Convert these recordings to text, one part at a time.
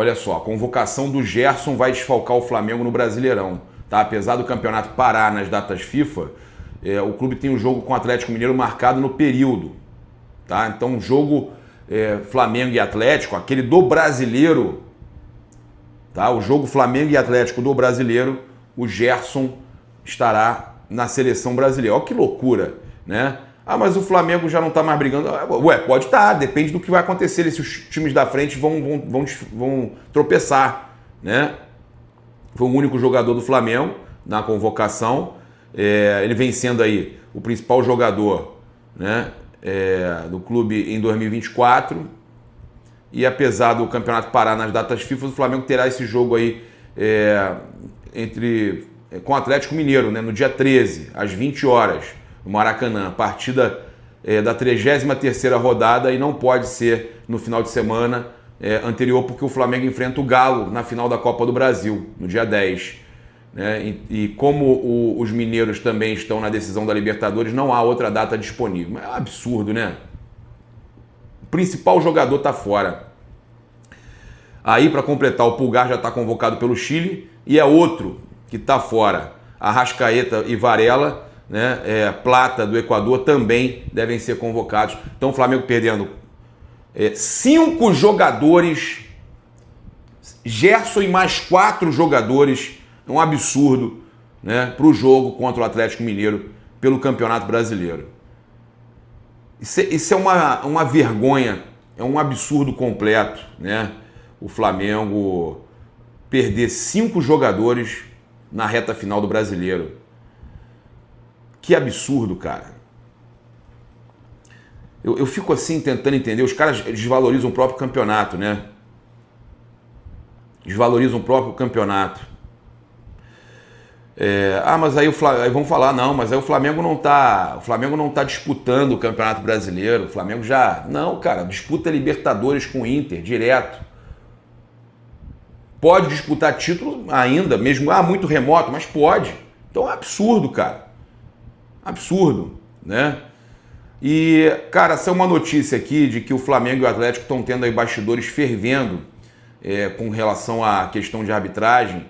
olha só, a convocação do Gerson vai desfalcar o Flamengo no Brasileirão. Tá? Apesar do campeonato parar nas datas FIFA, o clube tem um jogo com o Atlético Mineiro marcado no período. Tá? Então, o jogo Flamengo e Atlético, aquele do Brasileiro, tá? O jogo Flamengo e Atlético do Brasileiro, o Gerson estará na seleção brasileira. Olha que loucura, né? Ah, mas o Flamengo já não está mais brigando. Ué, pode estar, depende do que vai acontecer, se os times da frente vão tropeçar, né? Foi o único jogador do Flamengo na convocação. Ele vem sendo aí o principal jogador, né, do clube em 2024. E apesar do campeonato parar nas datas FIFA, o Flamengo terá esse jogo aí com o Atlético Mineiro, né, no dia 13, às 20 horas, no Maracanã. Partida da 33ª rodada e não pode ser no final de semana anterior, porque o Flamengo enfrenta o Galo na final da Copa do Brasil, no dia 10. Né? E como os mineiros também estão na decisão da Libertadores, não há outra data disponível. É um absurdo, né? O principal jogador está fora. Aí, para completar, o Pulgar já está convocado pelo Chile e é outro que está fora. Arrascaeta e Varela, né, Plata do Equador, também devem ser convocados. Então o Flamengo perdendo 5 jogadores, Gerson e mais 4 jogadores, é um absurdo, né, para o jogo contra o Atlético Mineiro pelo Campeonato Brasileiro. Isso é uma vergonha, é um absurdo completo, né? O Flamengo perder 5 jogadores na reta final do Brasileiro. Que absurdo, cara. Eu fico assim tentando entender. Os caras desvalorizam o próprio campeonato, né? Desvalorizam o próprio campeonato. Mas aí vão falar, não, mas aí o Flamengo não tá disputando o Campeonato Brasileiro. O Flamengo já... Não, cara, disputa Libertadores com o Inter, direto. Pode disputar título ainda, mesmo muito remoto, mas pode. Então é absurdo, cara. Absurdo, né? E, cara, essa é uma notícia aqui de que o Flamengo e o Atlético estão tendo aí bastidores fervendo com relação à questão de arbitragem.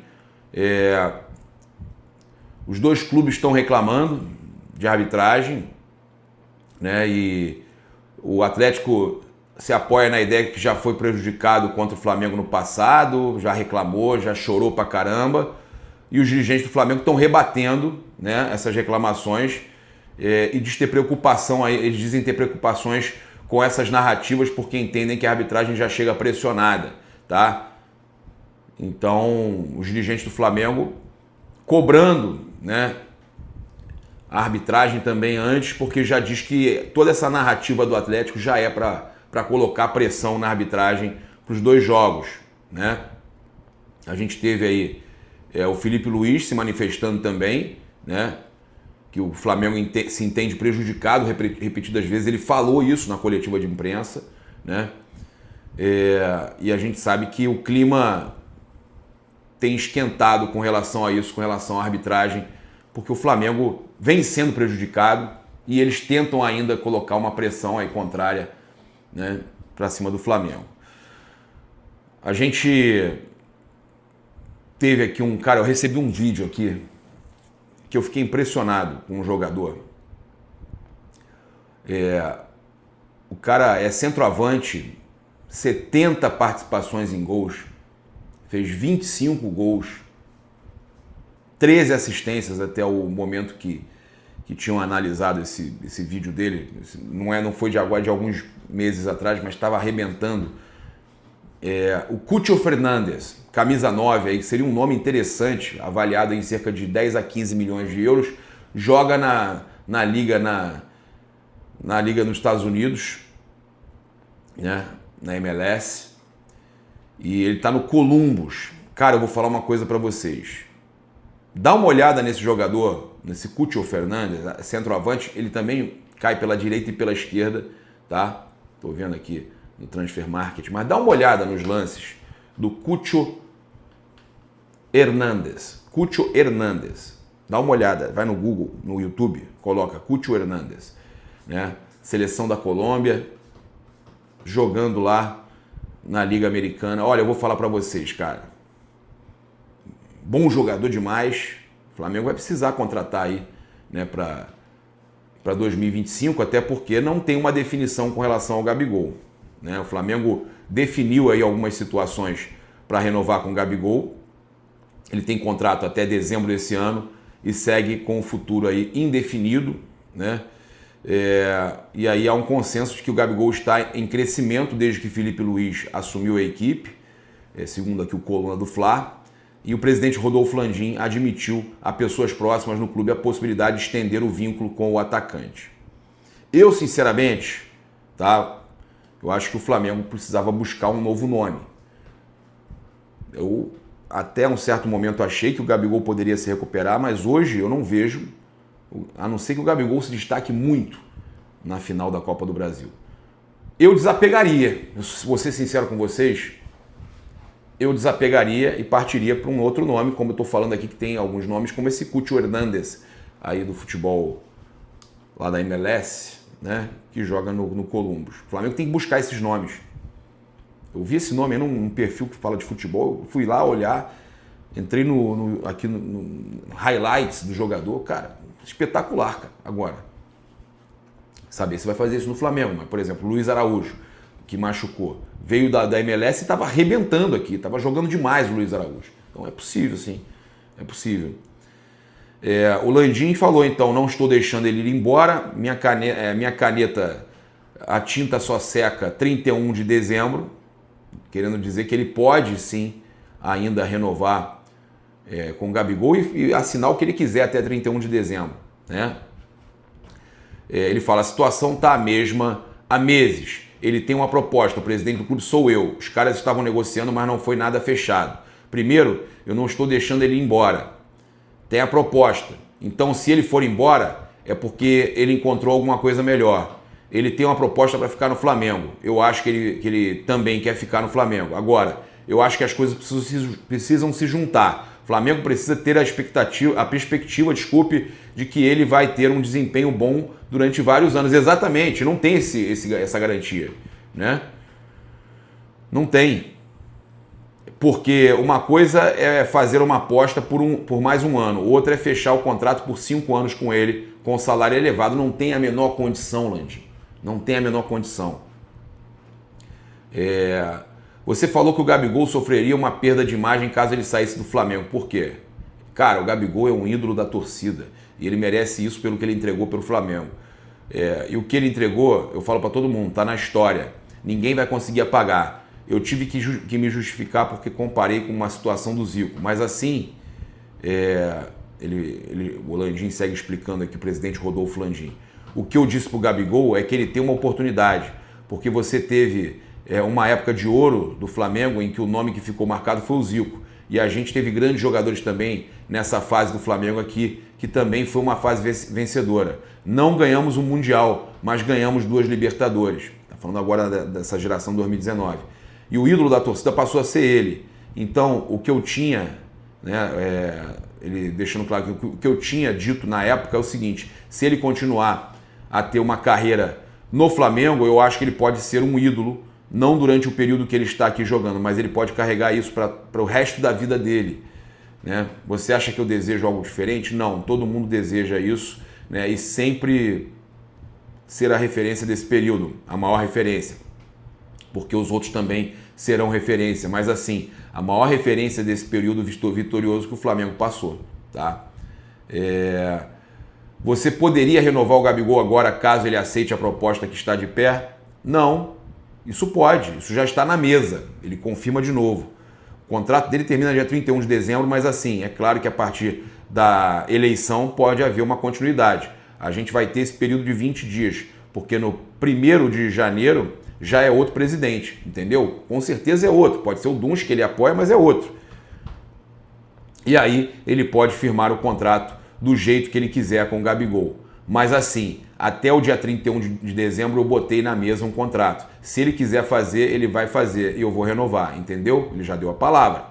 Os dois clubes estão reclamando de arbitragem, né? E o Atlético se apoia na ideia que já foi prejudicado contra o Flamengo no passado, já reclamou, já chorou pra caramba. E os dirigentes do Flamengo estão rebatendo, né, essas reclamações e diz ter preocupação, eles dizem ter preocupações com essas narrativas porque entendem que a arbitragem já chega pressionada, tá? Então, os dirigentes do Flamengo cobrando, né, a arbitragem também antes, porque já diz que toda essa narrativa do Atlético já é para colocar pressão na arbitragem para os dois jogos, né? A gente teve aí o Felipe Luiz se manifestando também, né? Que o Flamengo se entende prejudicado repetidas vezes. Ele falou isso na coletiva de imprensa, né? E a gente sabe que o clima tem esquentado com relação a isso, com relação à arbitragem, porque o Flamengo vem sendo prejudicado e eles tentam ainda colocar uma pressão aí contrária, né, para cima do Flamengo. A gente teve aqui eu recebi um vídeo aqui que eu fiquei impressionado com um jogador. O cara é centroavante, 70 participações em gols, fez 25 gols, 13 assistências até o momento que tinham analisado esse vídeo dele. Não foi de agora, de alguns meses atrás, mas estava arrebentando. O Cúcio Fernandes, camisa 9, aí, seria um nome interessante, avaliado em cerca de 10 a 15 milhões de euros, joga na liga nos Estados Unidos, né, na MLS, e ele está no Columbus. Cara, eu vou falar uma coisa para vocês. Dá uma olhada nesse jogador, nesse Cúcio Fernandes, centroavante. Ele também cai pela direita e pela esquerda, tá? Tô vendo aqui no Transfer Market, mas dá uma olhada nos lances do Cúcio Hernandes. Cúcio Hernandes. Dá uma olhada, vai no Google, no YouTube, coloca Cúcio Hernandes, né? Seleção da Colômbia, jogando lá na Liga Americana. Olha, eu vou falar para vocês, cara. Bom jogador demais. O Flamengo vai precisar contratar aí, né, para 2025, até porque não tem uma definição com relação ao Gabigol, né? O Flamengo definiu aí algumas situações para renovar com o Gabigol. Ele tem contrato até dezembro desse ano e segue com o futuro aí indefinido, né? E aí há um consenso de que o Gabigol está em crescimento desde que Felipe Luiz assumiu a equipe, segundo aqui o Coluna do Fla, e o presidente Rodolfo Landim admitiu a pessoas próximas no clube a possibilidade de estender o vínculo com o atacante. Eu, sinceramente, tá, eu acho que o Flamengo precisava buscar um novo nome. Eu até um certo momento achei que o Gabigol poderia se recuperar, mas hoje eu não vejo, a não ser que o Gabigol se destaque muito na final da Copa do Brasil. Eu desapegaria, vou ser sincero com vocês, eu desapegaria e partiria para um outro nome, como eu estou falando aqui, que tem alguns nomes, como esse Cúcio Hernández, aí do futebol lá da MLS, né, que joga no Columbus. O Flamengo tem que buscar esses nomes. Eu vi esse nome aí num perfil que fala de futebol, fui lá olhar, entrei aqui no highlights do jogador, cara, espetacular, cara, agora. Saber se vai fazer isso no Flamengo, mas, por exemplo, Luiz Araújo, que machucou, veio da MLS e estava arrebentando aqui, estava jogando demais o Luiz Araújo. Então é possível, sim, é possível. O Landim falou, então, não estou deixando ele ir embora, minha caneta, a tinta só seca 31 de dezembro, querendo dizer que ele pode, sim, ainda renovar com o Gabigol e assinar o que ele quiser até 31 de dezembro, né? Ele fala, a situação está a mesma há meses. Ele tem uma proposta, o presidente do clube sou eu. Os caras estavam negociando, mas não foi nada fechado. Primeiro, eu não estou deixando ele ir embora. Tem a proposta. Então, se ele for embora, é porque ele encontrou alguma coisa melhor. Ele tem uma proposta para ficar no Flamengo. Eu acho que ele também quer ficar no Flamengo. Agora, eu acho que as coisas precisam se juntar. O Flamengo precisa ter a perspectiva, de que ele vai ter um desempenho bom durante vários anos. Exatamente, não tem essa garantia, né? Não tem. Porque uma coisa é fazer uma aposta por mais um ano, outra é fechar o contrato por 5 anos com ele, com salário elevado. Não tem a menor condição, Landim. Não tem a menor condição. Você falou que o Gabigol sofreria uma perda de imagem caso ele saísse do Flamengo. Por quê? Cara, o Gabigol é um ídolo da torcida e ele merece isso pelo que ele entregou pelo Flamengo. E o que ele entregou, eu falo para todo mundo, tá na história. Ninguém vai conseguir apagar. Eu tive que me justificar porque comparei com uma situação do Zico. Mas assim, o Landim segue explicando aqui, o presidente Rodolfo Landim. O que eu disse pro Gabigol é que ele tem uma oportunidade, porque você teve uma época de ouro do Flamengo em que o nome que ficou marcado foi o Zico. E a gente teve grandes jogadores também nessa fase do Flamengo aqui, que também foi uma fase vencedora. Não ganhamos um Mundial, mas ganhamos 2 Libertadores. Tá falando agora dessa geração 2019. E o ídolo da torcida passou a ser ele. Então, o que eu tinha, né, ele deixando claro que o que eu tinha dito na época é o seguinte: se ele continuar a ter uma carreira no Flamengo, eu acho que ele pode ser um ídolo, não durante o período que ele está aqui jogando, mas ele pode carregar isso para o resto da vida dele, né? Você acha que eu desejo algo diferente? Não, todo mundo deseja isso, né? E sempre ser a referência desse período, a maior referência, porque os outros também serão referência, mas assim, a maior referência desse período vitorioso que o Flamengo passou, tá? Você poderia renovar o Gabigol agora caso ele aceite a proposta que está de pé? Não. Isso pode, isso já está na mesa, ele confirma de novo. O contrato dele termina dia 31 de dezembro, mas assim, é claro que a partir da eleição pode haver uma continuidade. A gente vai ter esse período de 20 dias, porque no 1º de janeiro já é outro presidente, entendeu? Com certeza é outro, pode ser o Duns que ele apoia, mas é outro. E aí ele pode firmar o contrato do jeito que ele quiser com o Gabigol. Mas assim, até o dia 31 de dezembro eu botei na mesa um contrato. Se ele quiser fazer, ele vai fazer e eu vou renovar, entendeu? Ele já deu a palavra.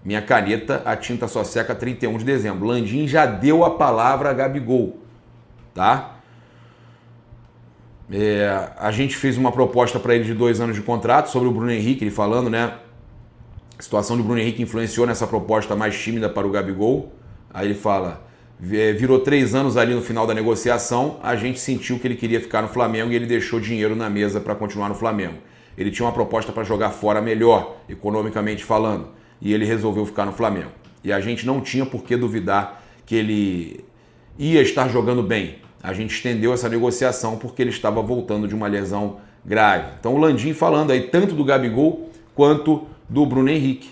Minha caneta, a tinta só seca 31 de dezembro. Landim já deu a palavra a Gabigol, tá? A gente fez uma proposta para ele de 2 anos de contrato sobre o Bruno Henrique, ele falando, né? A situação do Bruno Henrique influenciou nessa proposta mais tímida para o Gabigol. Aí ele fala, virou 3 anos ali no final da negociação, a gente sentiu que ele queria ficar no Flamengo e ele deixou dinheiro na mesa para continuar no Flamengo. Ele tinha uma proposta para jogar fora melhor, economicamente falando, e ele resolveu ficar no Flamengo. E a gente não tinha por que duvidar que ele ia estar jogando bem. A gente estendeu essa negociação porque ele estava voltando de uma lesão grave. Então o Landim falando aí tanto do Gabigol quanto do Bruno Henrique.